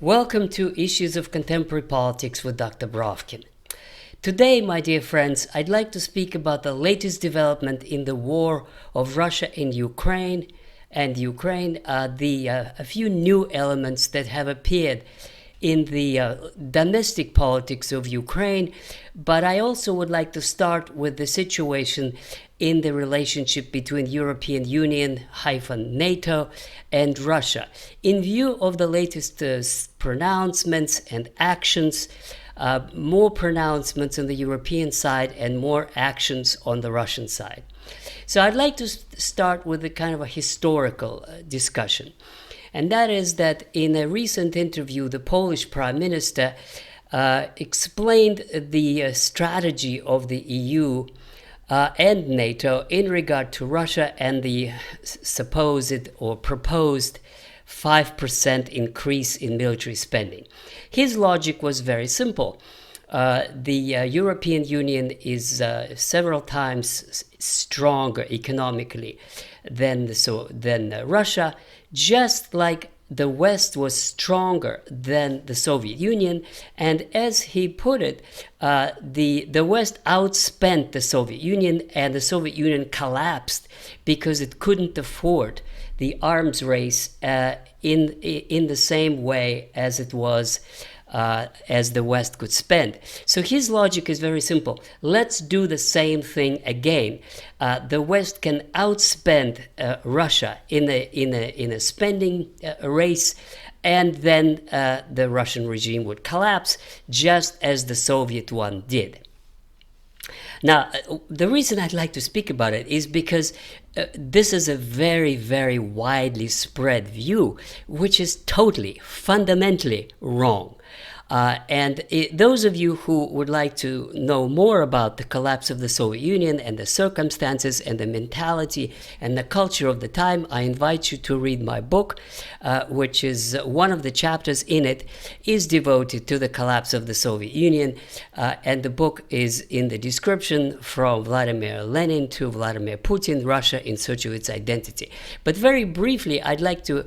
Welcome to Issues of Contemporary Politics with Dr. Brovkin. Today, my dear friends, I'd like to speak about the latest development in the war of Russia in Ukraine, a few new elements that have appeared in the domestic politics of Ukraine, but I also would like to start with the situation in the relationship between European Union -NATO and Russia. In view of the latest pronouncements and actions, more pronouncements on the European side and more actions on the Russian side. So I'd like to start with a kind of a historical discussion. And that is that in a recent interview, the Polish Prime Minister explained the strategy of the EU and NATO in regard to Russia and the supposed or proposed 5% increase in military spending. His logic was very simple. The European Union is several times stronger economically than Russia, just like the West was stronger than the Soviet Union. And as he put it, the West outspent the Soviet Union, and the Soviet Union collapsed because it couldn't afford the arms race in the same way as it was as the West could spend. So his logic is very simple. Let's do the same thing again. The West can outspend Russia in a spending race, and then the Russian regime would collapse, just as the Soviet one did. Now, the reason I'd like to speak about it is because this is a very, very widely spread view, which is totally, fundamentally wrong. Those of you who would like to know more about the collapse of the Soviet Union and the circumstances and the mentality and the culture of the time, I invite you to read my book, which is one of the chapters in it is devoted to the collapse of the Soviet Union. And the book is in the description, from Vladimir Lenin to Vladimir Putin, Russia in Search of Its Identity. But very briefly, I'd like to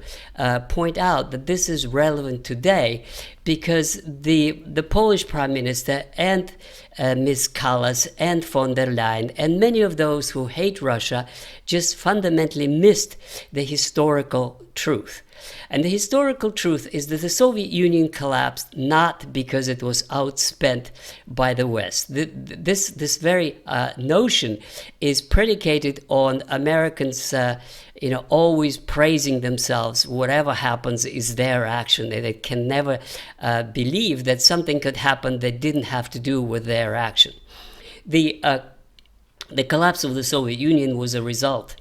point out that this is relevant today because the Polish Prime Minister and Ms. Kallas and von der Leyen and many of those who hate Russia just fundamentally missed the historical truth. And the historical truth is that the Soviet Union collapsed not because it was outspent by the West. This very notion is predicated on Americans always praising themselves. Whatever happens is their action. They can never believe that something could happen that didn't have to do with their action. The collapse of the Soviet Union was a result,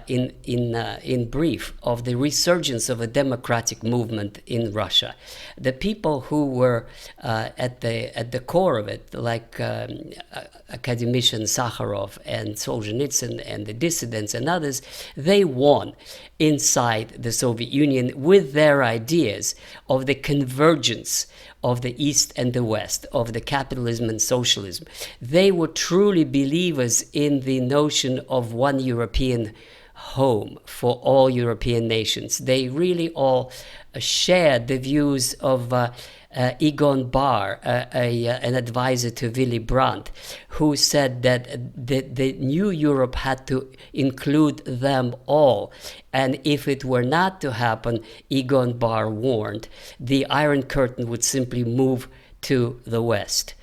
in brief, of the resurgence of a democratic movement in Russia. The people who were at the core of it, like academician Sakharov and Solzhenitsyn and the dissidents and others, they won inside the Soviet Union with their ideas of the convergence of the East and the West, of the capitalism and socialism. They were truly believers in the notion of one European home for all European nations. They really all shared the views of Egon Bahr, an advisor to Willy Brandt, who said that the new Europe had to include them all. And if it were not to happen, Egon Bahr warned, the Iron Curtain would simply move to the West.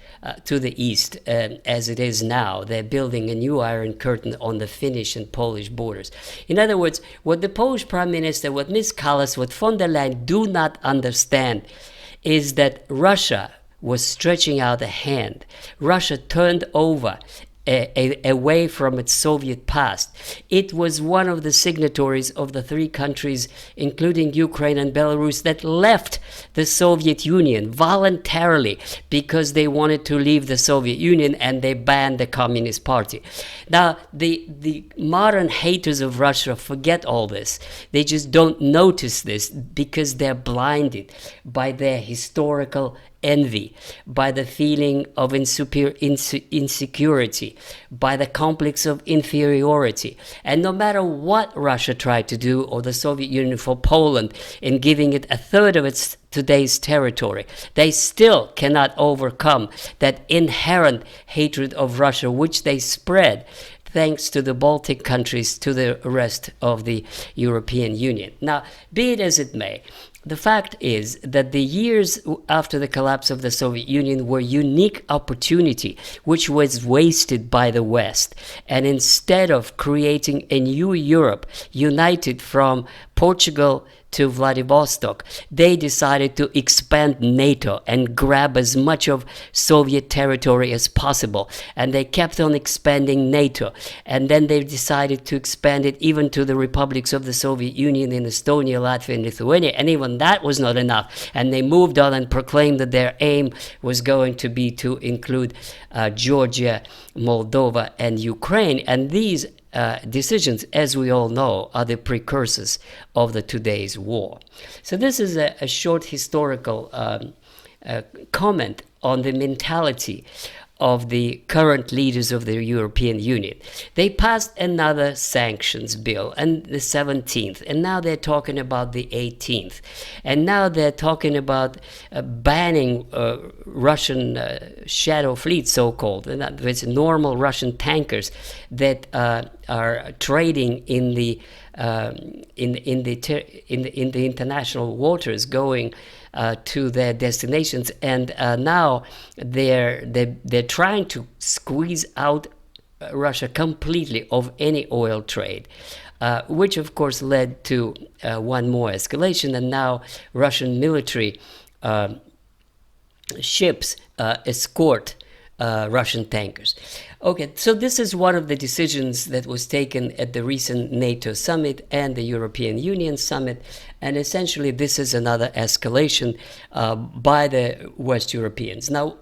To the east, as it is now. They're building a new Iron Curtain on the Finnish and Polish borders. In other words, what the Polish Prime Minister, what Ms. Kallas, what von der Leyen do not understand is that Russia was stretching out a hand. Russia turned over away from its Soviet past. It was one of the signatories of the three countries, including Ukraine and Belarus, that left the Soviet Union voluntarily because they wanted to leave the Soviet Union, and they banned the Communist Party. Now, the modern haters of Russia forget all this. They just don't notice this because they're blinded by their historical envy, by the feeling of insecurity, by the complex of inferiority. And no matter what Russia tried to do, or the Soviet Union for Poland, in giving it a third of its today's territory, they still cannot overcome that inherent hatred of Russia, which they spread thanks to the Baltic countries to the rest of the European Union. Now, be it as it may, the fact is that the years after the collapse of the Soviet Union were unique opportunity, which was wasted by the West. And instead of creating a new Europe united from Portugal to Vladivostok, they decided to expand NATO and grab as much of Soviet territory as possible. And they kept on expanding NATO. And then they decided to expand it even to the republics of the Soviet Union in Estonia, Latvia, and Lithuania. And even that was not enough. And they moved on and proclaimed that their aim was going to be to include Georgia, Moldova, and Ukraine. And these decisions, as we all know, are the precursors of the today's war. So this is a short historical comment on the mentality of the current leaders of the European Union. They passed another sanctions bill, and the 17th, and now they're talking about the 18th, and now they're talking about banning Russian shadow fleet, so-called, and that it's normal Russian tankers that are trading in the international waters, going to their destinations, and now they're trying to squeeze out Russia completely of any oil trade, which of course led to one more escalation, and now Russian military ships escort Russian tankers. Okay, so this is one of the decisions that was taken at the recent NATO summit and the European Union summit, and essentially this is another escalation by the West Europeans. Now,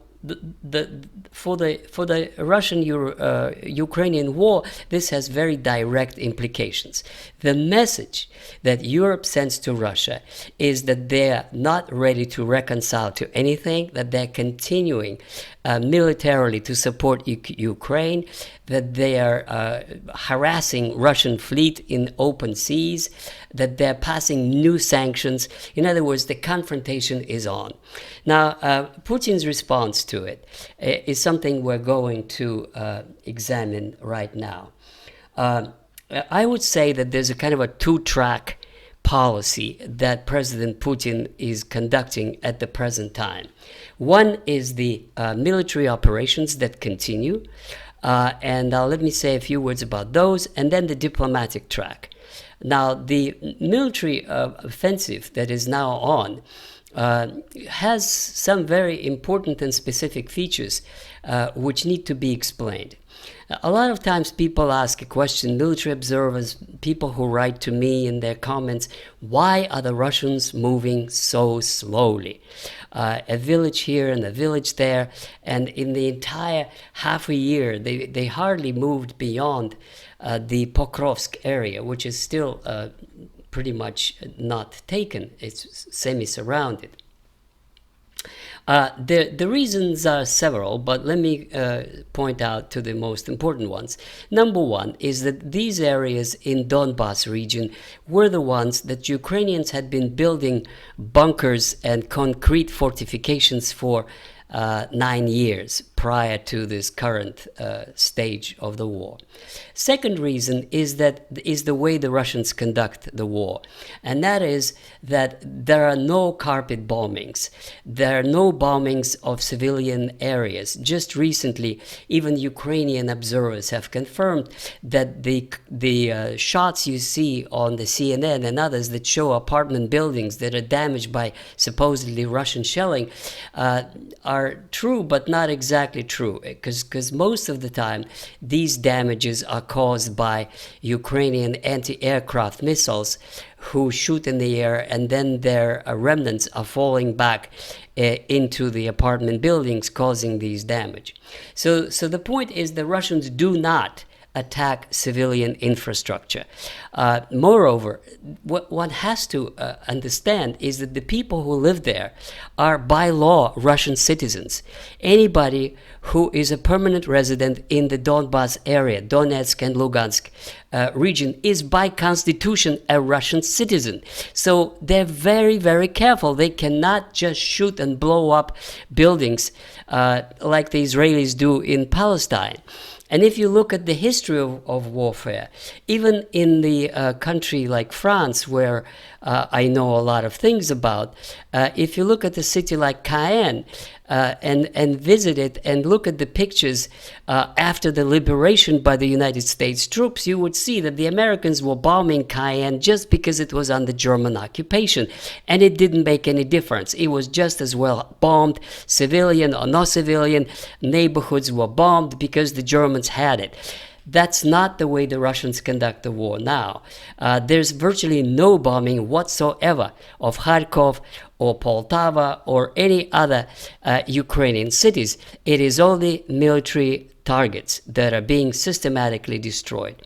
for the Russian-Ukrainian war, this has very direct implications. The message that Europe sends to Russia is that they're not ready to reconcile to anything, that they're continuing militarily to support Ukraine, that they are harassing Russian fleet in open seas, that they're passing new sanctions. In other words, the confrontation is on. Now, Putin's response to it is something we're going to examine right now. I would say that there's a kind of a two-track policy that President Putin is conducting at the present time. One is the military operations that continue, and let me say a few words about those, and then the diplomatic track. Now, the military offensive that is now on has some very important and specific features which need to be explained. A lot of times people ask a question, military observers, people who write to me in their comments, why are the Russians moving so slowly? A village here and a village there, and in the entire half a year, they hardly moved beyond the Pokrovsk area, which is still pretty much not taken. It's semi-surrounded. The reasons are several, but let me point out to the most important ones. Number one is that these areas in Donbas region were the ones that Ukrainians had been building bunkers and concrete fortifications for 9 years prior to this current stage of the war. Second reason is the way the Russians conduct the war, and that is that there are no carpet bombings. There are no bombings of civilian areas. Just recently, even Ukrainian observers have confirmed that the shots you see on the CNN and others that show apartment buildings that are damaged by supposedly Russian shelling are true, but not exactly true, because most of the time these damages are caused by Ukrainian anti-aircraft missiles who shoot in the air, and then their remnants are falling back into the apartment buildings, causing these damage. So the point is the Russians do not attack civilian infrastructure. Moreover, what one has to understand is that the people who live there are by law Russian citizens. Anybody who is a permanent resident in the Donbas area, Donetsk and Lugansk region, is by constitution a Russian citizen. So they're very, very careful. They cannot just shoot and blow up buildings like the Israelis do in Palestine. And if you look at the history of warfare, even in the country like France, where I know a lot of things about, if you look at a city like Caen and visit it and look at the pictures after the liberation by the United States troops, you would see that the Americans were bombing Caen just because it was under German occupation. And it didn't make any difference. It was just as well bombed, civilian or no civilian. Neighborhoods were bombed because the Germans had it. That's not the way the Russians conduct the war now. There's virtually no bombing whatsoever of Kharkov or Poltava or any other Ukrainian cities. It is only military targets that are being systematically destroyed.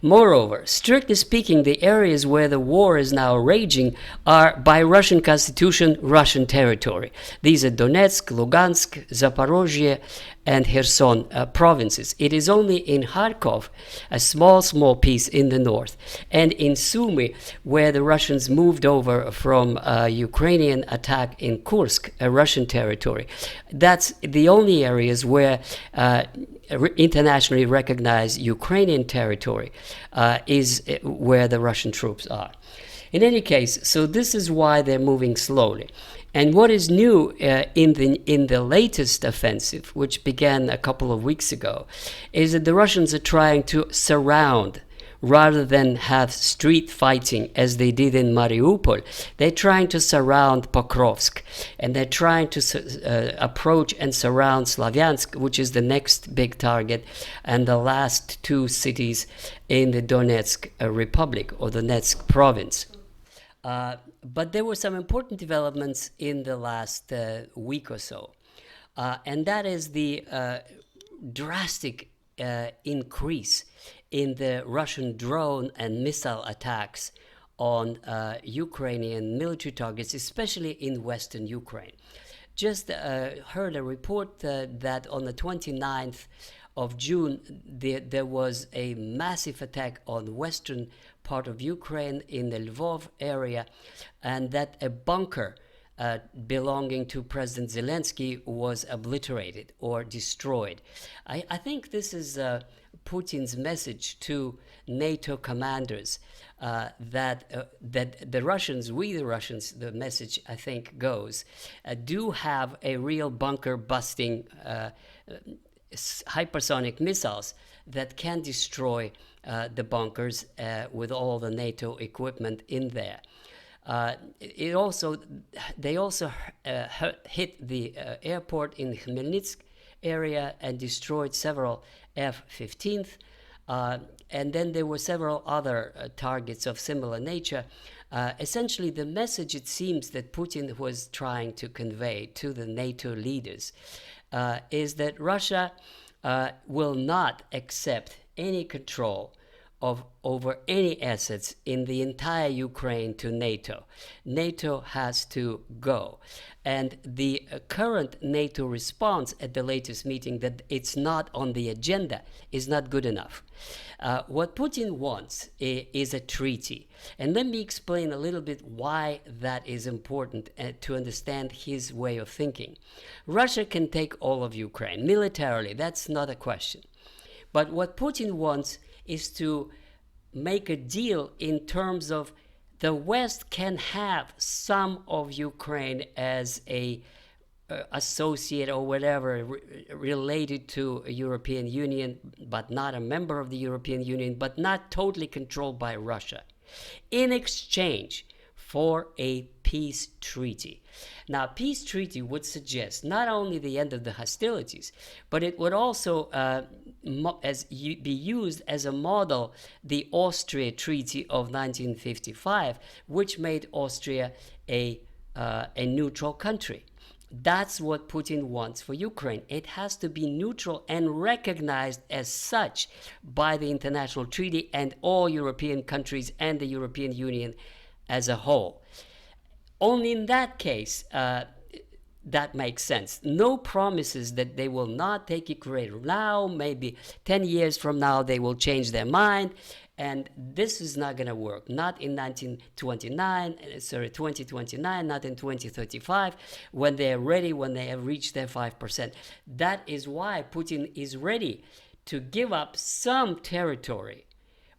Moreover, strictly speaking, the areas where the war is now raging are, by Russian constitution, Russian territory. These are Donetsk, Lugansk, Zaporozhye, and Kherson provinces. It is only in Kharkov, a small piece in the north, and in Sumy, where the Russians moved over from a Ukrainian attack in Kursk, a Russian territory. That's the only areas where internationally recognized Ukrainian territory is where the Russian troops are. In any case, so this is why they're moving slowly. And what is new in the latest offensive, which began a couple of weeks ago, is that the Russians are trying to surround, rather than have street fighting as they did in Mariupol. They're trying to surround Pokrovsk, and they're trying to approach and surround Slavyansk, which is the next big target, and the last two cities in the Donetsk Republic, or Donetsk province. But there were some important developments in the last week or so, and that is the drastic increase in the Russian drone and missile attacks on Ukrainian military targets, especially in western Ukraine. Just heard a report that on the 29th of June, there was a massive attack on western part of Ukraine in the Lvov area, and that a bunker belonging to President Zelensky was obliterated or destroyed. I think this is Putin's message to NATO commanders that the Russians, the message I think goes, do have a real bunker busting hypersonic missiles that can destroy the bunkers with all the NATO equipment in there. They also hit the airport in Khmelnytsk area and destroyed several F-15s. And then there were several other targets of similar nature. Essentially, the message, it seems, that Putin was trying to convey to the NATO leaders is that Russia will not accept any control over any assets in the entire Ukraine to NATO. NATO has to go. And the current NATO response at the latest meeting that it's not on the agenda is not good enough. What Putin wants is a treaty. And let me explain a little bit why that is important to understand his way of thinking. Russia can take all of Ukraine militarily, that's not a question. But what Putin wants is to make a deal in terms of the West can have some of Ukraine as a associate or whatever related to a European Union, but not a member of the European Union, but not totally controlled by Russia, in exchange for a peace treaty. Now, peace treaty would suggest not only the end of the hostilities, but it would also be used as a model the Austria Treaty of 1955, which made Austria a neutral country. That's what Putin wants for Ukraine. It has to be neutral and recognized as such by the international treaty and all European countries and the European Union as a whole. Only in that case, that makes sense. No promises that they will not take Ukraine now, maybe 10 years from now they will change their mind. And this is not going to work. Not in 2029, not in 2035, when they're ready, when they have reached their 5%. That is why Putin is ready to give up some territory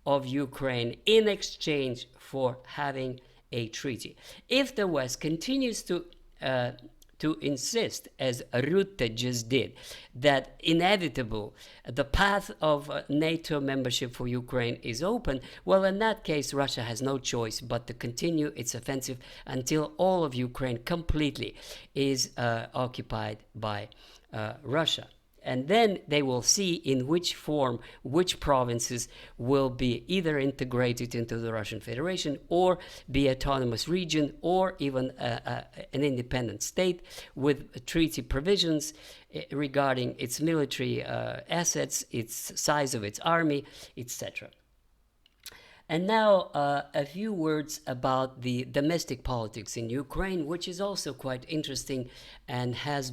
of Ukraine in exchange for having a treaty. If the West continues to insist, as Rutte just did, that inevitable the path of NATO membership for Ukraine is open, well, in that case, Russia has no choice but to continue its offensive until all of Ukraine completely is occupied by Russia. And then they will see in which form, which provinces will be either integrated into the Russian Federation or be autonomous region or even an independent state with treaty provisions regarding its military assets, its size of its army, etc. And now a few words about the domestic politics in Ukraine, which is also quite interesting and has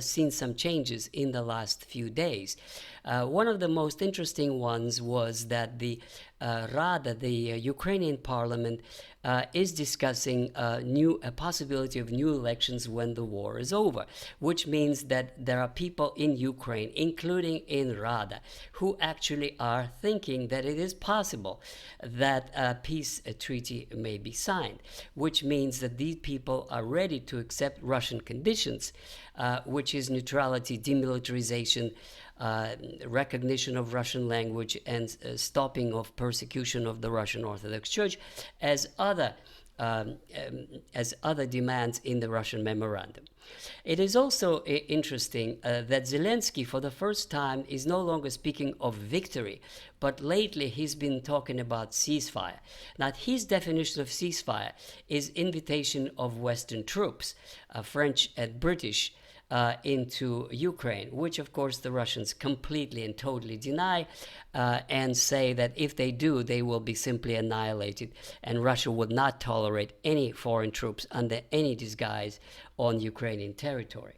seen some changes in the last few days. One of the most interesting ones was that the Rada, the Ukrainian parliament, is discussing a possibility of new elections when the war is over, which means that there are people in Ukraine, including in Rada, who actually are thinking that it is possible that a peace treaty may be signed, which means that these people are ready to accept Russian conditions, which is neutrality, demilitarization, recognition of Russian language, and stopping of persecution of the Russian Orthodox Church as other demands in the Russian memorandum. It is also interesting that Zelensky, for the first time, is no longer speaking of victory, but lately he's been talking about ceasefire. Now, his definition of ceasefire is invitation of Western troops, French and British, into Ukraine, which of course the Russians completely and totally deny and say that if they do, they will be simply annihilated, and Russia would not tolerate any foreign troops under any disguise on Ukrainian territory.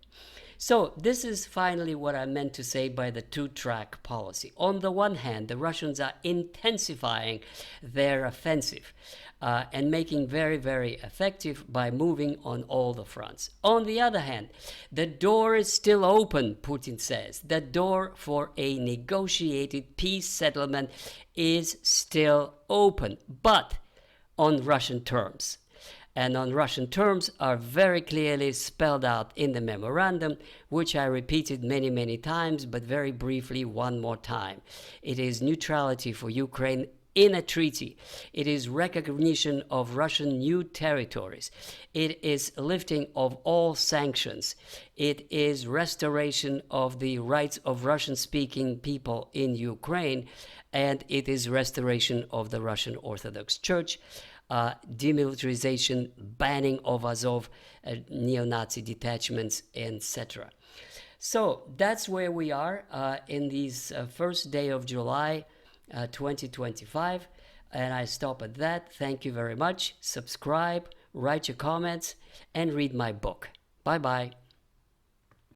So this is finally what I meant to say by the two-track policy. On the one hand, the Russians are intensifying their offensive and making very, very effective by moving on all the fronts. On the other hand, the door is still open, Putin says. The door for a negotiated peace settlement is still open, but on Russian terms. And on Russian terms are very clearly spelled out in the memorandum, which I repeated many, many times, but very briefly one more time. It is neutrality for Ukraine in a treaty. It is recognition of Russian new territories. It is lifting of all sanctions. It is restoration of the rights of Russian-speaking people in Ukraine, and it is restoration of the Russian Orthodox Church. Demilitarization, banning of Azov, neo-Nazi detachments, etc. So that's where we are in this first day of July 2025, and I stop at that. Thank you very much. Subscribe, write your comments, and read my book. Bye-bye.